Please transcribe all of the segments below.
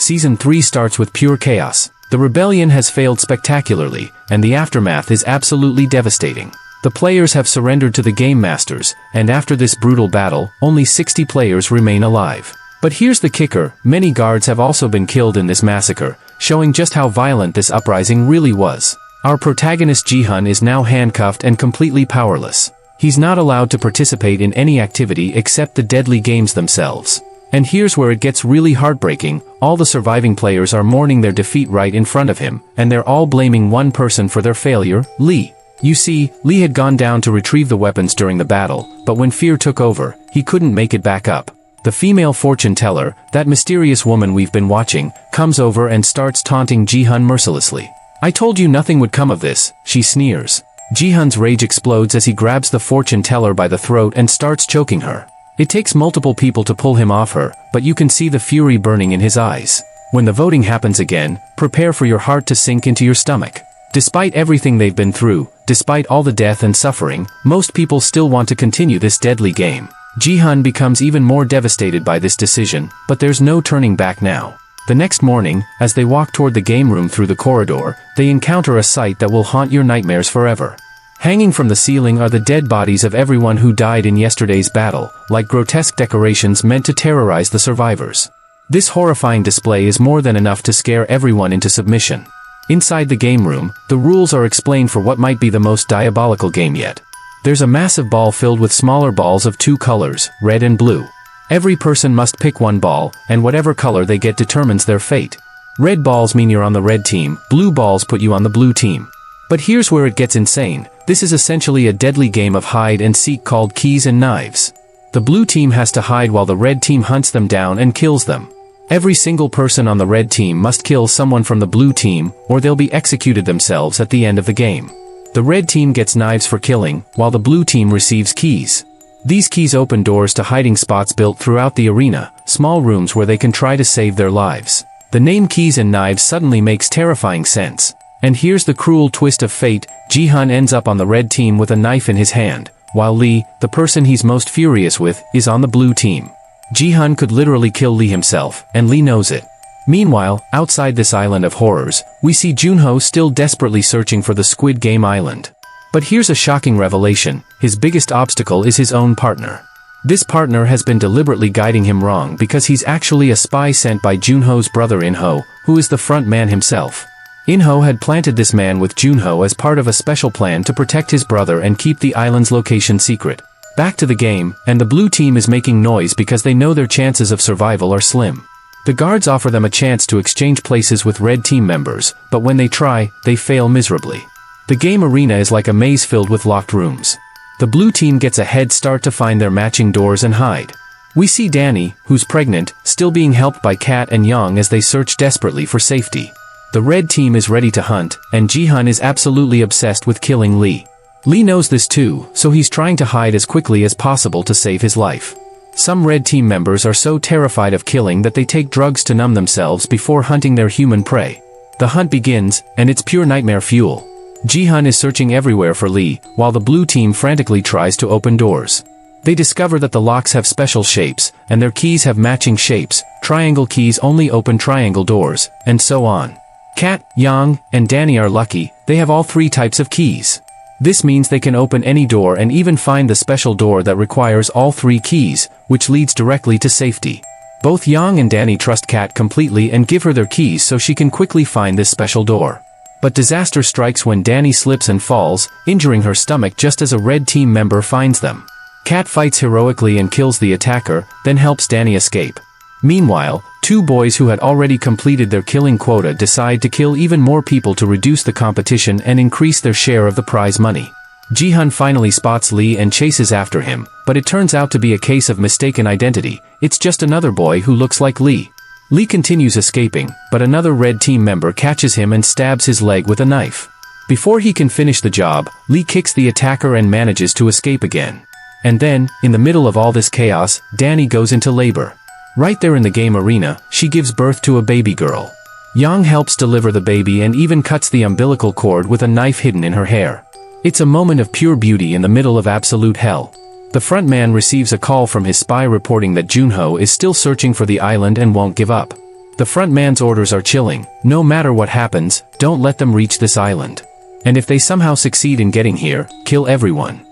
Season 3 starts with pure chaos. The rebellion has failed spectacularly, and the aftermath is absolutely devastating. The players have surrendered to the game masters, and after this brutal battle, only 60 players remain alive. But here's the kicker, many guards have also been killed in this massacre, showing just how violent this uprising really was. Our protagonist Ji-hun is now handcuffed and completely powerless. He's not allowed to participate in any activity except the deadly games themselves. And here's where it gets really heartbreaking, all the surviving players are mourning their defeat right in front of him, and they're all blaming one person for their failure, Lee. You see, Lee had gone down to retrieve the weapons during the battle, but when fear took over, he couldn't make it back up. The female fortune teller, that mysterious woman we've been watching, comes over and starts taunting Ji-hun mercilessly. "I told you nothing would come of this," she sneers. Ji-hun's rage explodes as he grabs the fortune teller by the throat and starts choking her. It takes multiple people to pull him off her, but you can see the fury burning in his eyes. When the voting happens again, prepare for your heart to sink into your stomach. Despite everything they've been through, despite all the death and suffering, most people still want to continue this deadly game. Ji-hun becomes even more devastated by this decision, but there's no turning back now. The next morning, as they walk toward the game room through the corridor, they encounter a sight that will haunt your nightmares forever. Hanging from the ceiling are the dead bodies of everyone who died in yesterday's battle, like grotesque decorations meant to terrorize the survivors. This horrifying display is more than enough to scare everyone into submission. Inside the game room, the rules are explained for what might be the most diabolical game yet. There's a massive ball filled with smaller balls of two colors, red and blue. Every person must pick one ball, and whatever color they get determines their fate. Red balls mean you're on the red team, blue balls put you on the blue team. But here's where it gets insane. This is essentially a deadly game of hide and seek called keys and knives. The blue team has to hide while the red team hunts them down and kills them. Every single person on the red team must kill someone from the blue team, or they'll be executed themselves at the end of the game. The red team gets knives for killing, while the blue team receives keys. These keys open doors to hiding spots built throughout the arena, small rooms where they can try to save their lives. The name Keys and Knives suddenly makes terrifying sense. And here's the cruel twist of fate, Ji-hun ends up on the red team with a knife in his hand, while Lee, the person he's most furious with, is on the blue team. Ji-hun could literally kill Lee himself, and Lee knows it. Meanwhile, outside this island of horrors, we see Junho still desperately searching for the Squid Game Island. But here's a shocking revelation, his biggest obstacle is his own partner. This partner has been deliberately guiding him wrong because he's actually a spy sent by Junho's brother In-ho, who is the front man himself. In-ho had planted this man with Junho as part of a special plan to protect his brother and keep the island's location secret. Back to the game, and the blue team is making noise because they know their chances of survival are slim. The guards offer them a chance to exchange places with red team members, but when they try, they fail miserably. The game arena is like a maze filled with locked rooms. The blue team gets a head start to find their matching doors and hide. We see Danny, who's pregnant, still being helped by Kat and Young as they search desperately for safety. The red team is ready to hunt, and Ji-hun is absolutely obsessed with killing Lee. Lee knows this too, so he's trying to hide as quickly as possible to save his life. Some red team members are so terrified of killing that they take drugs to numb themselves before hunting their human prey. The hunt begins, and it's pure nightmare fuel. Ji-hun is searching everywhere for Lee, while the blue team frantically tries to open doors. They discover that the locks have special shapes, and their keys have matching shapes, triangle keys only open triangle doors, and so on. Kat, Yang, and Danny are lucky, they have all three types of keys. This means they can open any door and even find the special door that requires all three keys, which leads directly to safety. Both Yang and Danny trust Kat completely and give her their keys so she can quickly find this special door. But disaster strikes when Danny slips and falls, injuring her stomach just as a red team member finds them. Kat fights heroically and kills the attacker, then helps Danny escape. Meanwhile, two boys who had already completed their killing quota decide to kill even more people to reduce the competition and increase their share of the prize money. Ji-hun finally spots Lee and chases after him, but it turns out to be a case of mistaken identity, it's just another boy who looks like Lee. Lee continues escaping, but another red team member catches him and stabs his leg with a knife. Before he can finish the job, Lee kicks the attacker and manages to escape again. And then, in the middle of all this chaos, Danny goes into labor. Right there in the game arena, she gives birth to a baby girl. Yang helps deliver the baby and even cuts the umbilical cord with a knife hidden in her hair. It's a moment of pure beauty in the middle of absolute hell. The front man receives a call from his spy reporting that Junho is still searching for the island and won't give up. The front man's orders are chilling: no matter what happens, don't let them reach this island. And if they somehow succeed in getting here, kill everyone.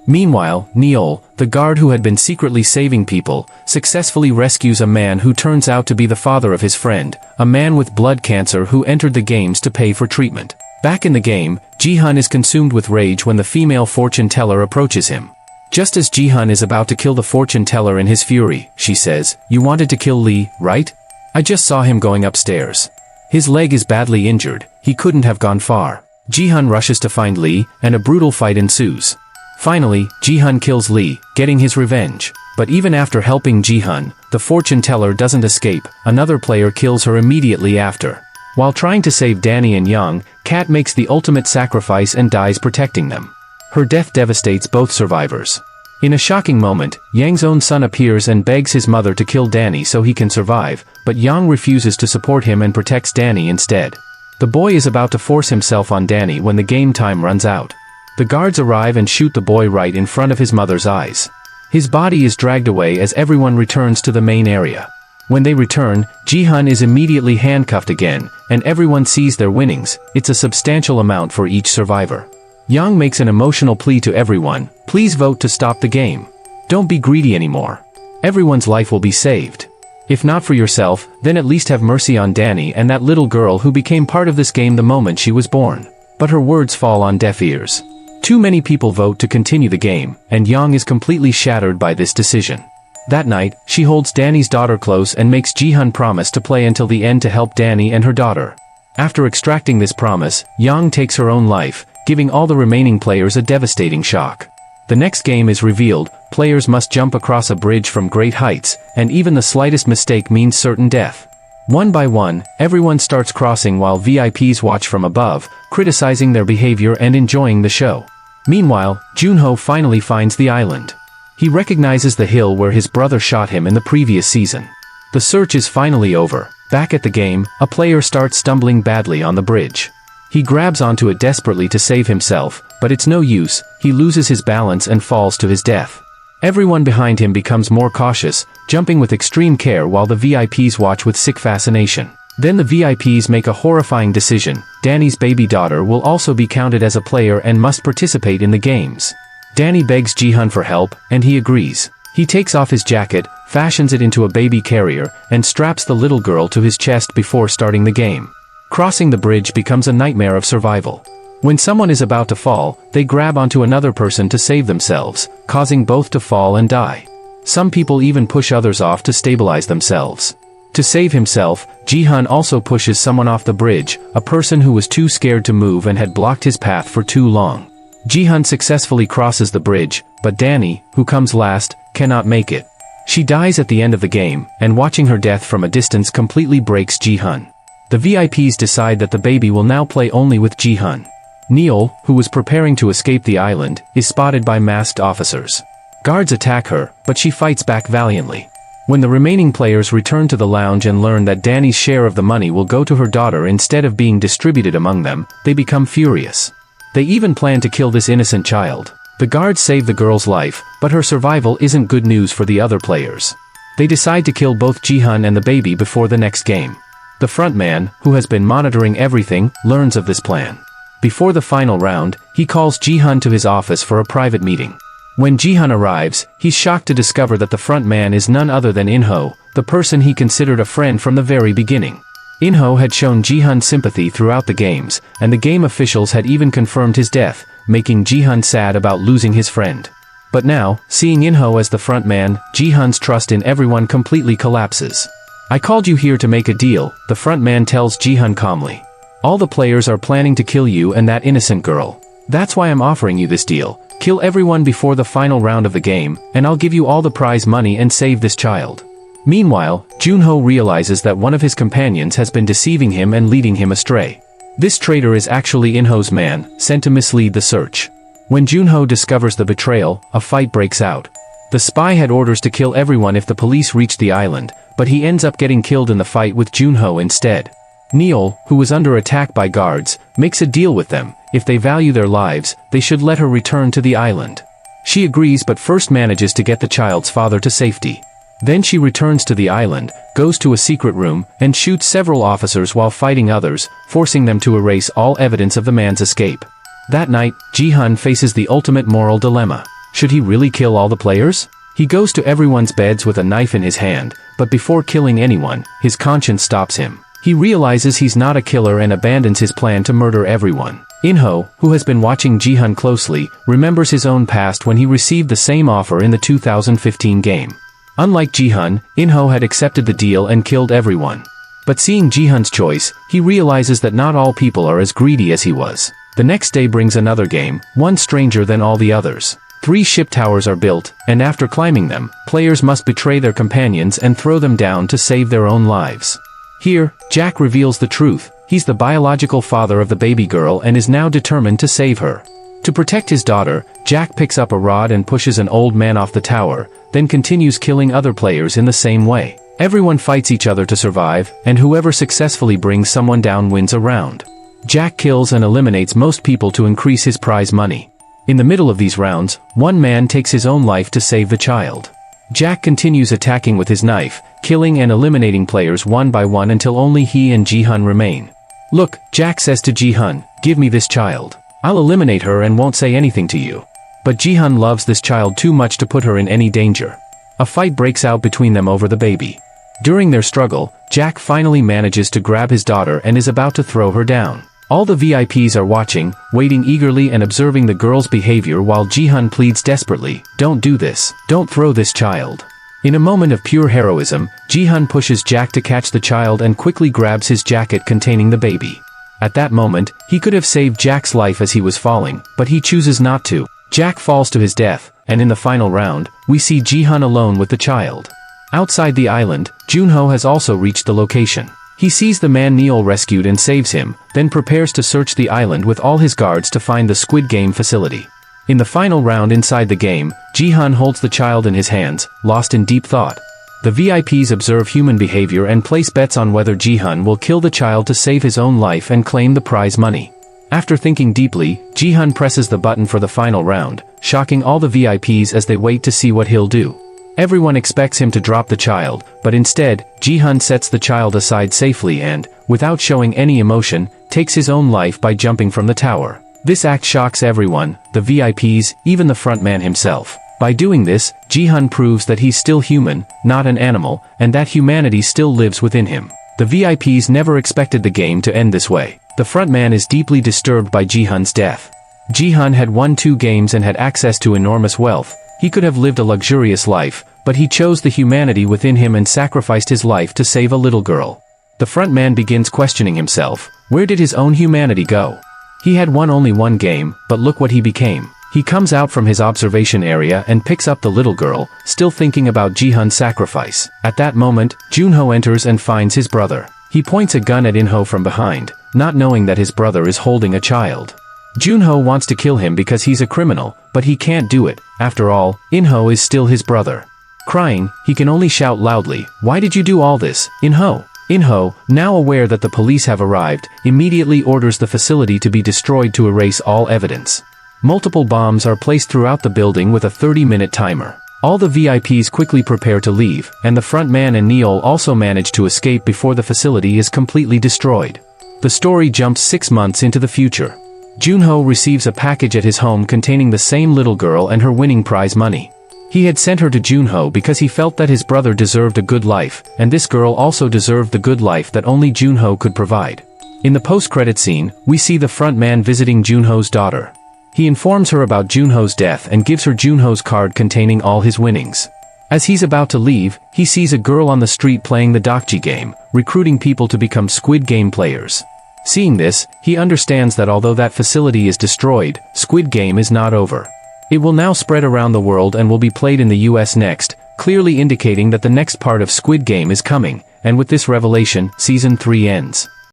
Meanwhile, Neol, the guard who had been secretly saving people, successfully rescues a man who turns out to be the father of his friend, a man with blood cancer who entered the games to pay for treatment. Back in the game, Ji-hun is consumed with rage when the female fortune teller approaches him. Just as Ji-hun is about to kill the fortune teller in his fury, she says, "You wanted to kill Lee, right? I just saw him going upstairs. His leg is badly injured, he couldn't have gone far." Ji-hun rushes to find Lee, and a brutal fight ensues. Finally, Ji-hun kills Lee, getting his revenge. But even after helping Ji-hun, the fortune teller doesn't escape. Another player kills her immediately after. While trying to save Danny and Yang, Kat makes the ultimate sacrifice and dies protecting them. Her death devastates both survivors. In a shocking moment, Yang's own son appears and begs his mother to kill Danny so he can survive, but Yang refuses to support him and protects Danny instead. The boy is about to force himself on Danny when the game time runs out. The guards arrive and shoot the boy right in front of his mother's eyes. His body is dragged away as everyone returns to the main area. When they return, Ji-hun is immediately handcuffed again, and everyone sees their winnings. It's a substantial amount for each survivor. Yang makes an emotional plea to everyone: please vote to stop the game. Don't be greedy anymore. Everyone's life will be saved. If not for yourself, then at least have mercy on Danny and that little girl who became part of this game the moment she was born. But her words fall on deaf ears. Too many people vote to continue the game, and Yang is completely shattered by this decision. That night, she holds Danny's daughter close and makes Ji-hun promise to play until the end to help Danny and her daughter. After extracting this promise, Yang takes her own life, giving all the remaining players a devastating shock. The next game is revealed: players must jump across a bridge from great heights, and even the slightest mistake means certain death. One by one, everyone starts crossing while VIPs watch from above, criticizing their behavior and enjoying the show. Meanwhile, Junho finally finds the island. He recognizes the hill where his brother shot him in the previous season. The search is finally over. Back at the game, a player starts stumbling badly on the bridge. He grabs onto it desperately to save himself, but it's no use. He loses his balance and falls to his death. Everyone behind him becomes more cautious, jumping with extreme care while the VIPs watch with sick fascination. Then the VIPs make a horrifying decision: Danny's baby daughter will also be counted as a player and must participate in the games. Danny begs Ji-hun for help, and he agrees. He takes off his jacket, fashions it into a baby carrier, and straps the little girl to his chest before starting the game. Crossing the bridge becomes a nightmare of survival. When someone is about to fall, they grab onto another person to save themselves, causing both to fall and die. Some people even push others off to stabilize themselves. To save himself, Ji-hun also pushes someone off the bridge, a person who was too scared to move and had blocked his path for too long. Ji-hun successfully crosses the bridge, but Danny, who comes last, cannot make it. She dies at the end of the game, and watching her death from a distance completely breaks Ji-hun. The VIPs decide that the baby will now play only with Ji-hun. Neol, who was preparing to escape the island, is spotted by masked officers. Guards attack her, but she fights back valiantly. When the remaining players return to the lounge and learn that Danny's share of the money will go to her daughter instead of being distributed among them, they become furious. They even plan to kill this innocent child. The guards save the girl's life, but her survival isn't good news for the other players. They decide to kill both Ji-hun and the baby before the next game. The frontman, who has been monitoring everything, learns of this plan. Before the final round, he calls Ji-hun to his office for a private meeting. When Ji-hun arrives, he's shocked to discover that the front man is none other than In-ho, the person he considered a friend from the very beginning. In-ho had shown Ji-hun sympathy throughout the games, and the game officials had even confirmed his death, making Ji-hun sad about losing his friend. But now, seeing In-ho as the front man, Ji-hun's trust in everyone completely collapses. "I called you here to make a deal," the front man tells Ji-hun calmly. "All the players are planning to kill you and that innocent girl. That's why I'm offering you this deal. Kill everyone before the final round of the game, and I'll give you all the prize money and save this child." Meanwhile, Junho realizes that one of his companions has been deceiving him and leading him astray. This traitor is actually In-ho's man, sent to mislead the search. When Junho discovers the betrayal, a fight breaks out. The spy had orders to kill everyone if the police reached the island, but he ends up getting killed in the fight with Junho instead. Neol, who was under attack by guards, makes a deal with them. If they value their lives, they should let her return to the island. She agrees but first manages to get the child's father to safety. Then she returns to the island, goes to a secret room, and shoots several officers while fighting others, forcing them to erase all evidence of the man's escape. That night, Ji-hun faces the ultimate moral dilemma. Should he really kill all the players? He goes to everyone's beds with a knife in his hand, but before killing anyone, his conscience stops him. He realizes he's not a killer and abandons his plan to murder everyone. In-ho, who has been watching Ji-hun closely, remembers his own past when he received the same offer in the 2015 game. Unlike Ji-hun, In-ho had accepted the deal and killed everyone. But seeing Ji-hun's choice, he realizes that not all people are as greedy as he was. The next day brings another game, one stranger than all the others. 3 ship towers are built, and after climbing them, players must betray their companions and throw them down to save their own lives. Here, Jack reveals the truth. He's the biological father of the baby girl and is now determined to save her. To protect his daughter, Jack picks up a rod and pushes an old man off the tower, then continues killing other players in the same way. Everyone fights each other to survive, and whoever successfully brings someone down wins a round. Jack kills and eliminates most people to increase his prize money. In the middle of these rounds, one man takes his own life to save the child. Jack continues attacking with his knife, killing and eliminating players one by one until only he and Ji-hun remain. Look, Jack says to Ji-hun, give me this child. I'll eliminate her and won't say anything to you. But Ji-hun loves this child too much to put her in any danger. A fight breaks out between them over the baby. During their struggle, Jack finally manages to grab his daughter and is about to throw her down. All the VIPs are watching, waiting eagerly and observing the girl's behavior while Ji-hun pleads desperately, don't do this, don't throw this child. In a moment of pure heroism, Ji-hun pushes Jack to catch the child and quickly grabs his jacket containing the baby. At that moment, he could have saved Jack's life as he was falling, but he chooses not to. Jack falls to his death, and in the final round, we see Ji-hun alone with the child. Outside the island, Junho has also reached the location. He sees the man Neil rescued and saves him, then prepares to search the island with all his guards to find the Squid Game facility. In the final round inside the game, Ji-hun holds the child in his hands, lost in deep thought. The VIPs observe human behavior and place bets on whether Ji-hun will kill the child to save his own life and claim the prize money. After thinking deeply, Ji-hun presses the button for the final round, shocking all the VIPs as they wait to see what he'll do. Everyone expects him to drop the child, but instead, Ji-hun sets the child aside safely and, without showing any emotion, takes his own life by jumping from the tower. This act shocks everyone, the VIPs, even the frontman himself. By doing this, Ji-hun proves that he's still human, not an animal, and that humanity still lives within him. The VIPs never expected the game to end this way. The frontman is deeply disturbed by Ji-hun's death. Ji-hun had won 2 games and had access to enormous wealth. He could have lived a luxurious life, but he chose the humanity within him and sacrificed his life to save a little girl. The frontman begins questioning himself. Where did his own humanity go? He had won only 1 game, but look what he became. He comes out from his observation area and picks up the little girl, still thinking about Ji-hun's sacrifice. At that moment, Junho enters and finds his brother. He points a gun at In-ho from behind, not knowing that his brother is holding a child. Junho wants to kill him because he's a criminal, but he can't do it. After all, In-ho is still his brother. Crying, he can only shout loudly, "Why did you do all this, In-ho?" In-ho, now aware that the police have arrived, immediately orders the facility to be destroyed to erase all evidence. Multiple bombs are placed throughout the building with a 30-minute timer. All the VIPs quickly prepare to leave, and the frontman and Neil also manage to escape before the facility is completely destroyed. The story jumps 6 months into the future. Junho receives a package at his home containing the same little girl and her winning prize money. He had sent her to Junho because he felt that his brother deserved a good life, and this girl also deserved the good life that only Junho could provide. In the post-credit scene, we see the frontman visiting Junho's daughter. He informs her about Junho's death and gives her Junho's card containing all his winnings. As he's about to leave, he sees a girl on the street playing the Dokji game, recruiting people to become Squid Game players. Seeing this, he understands that although that facility is destroyed, Squid Game is not over. It will now spread around the world and will be played in the US next, clearly indicating that the next part of Squid Game is coming, and with this revelation, Season 3 ends.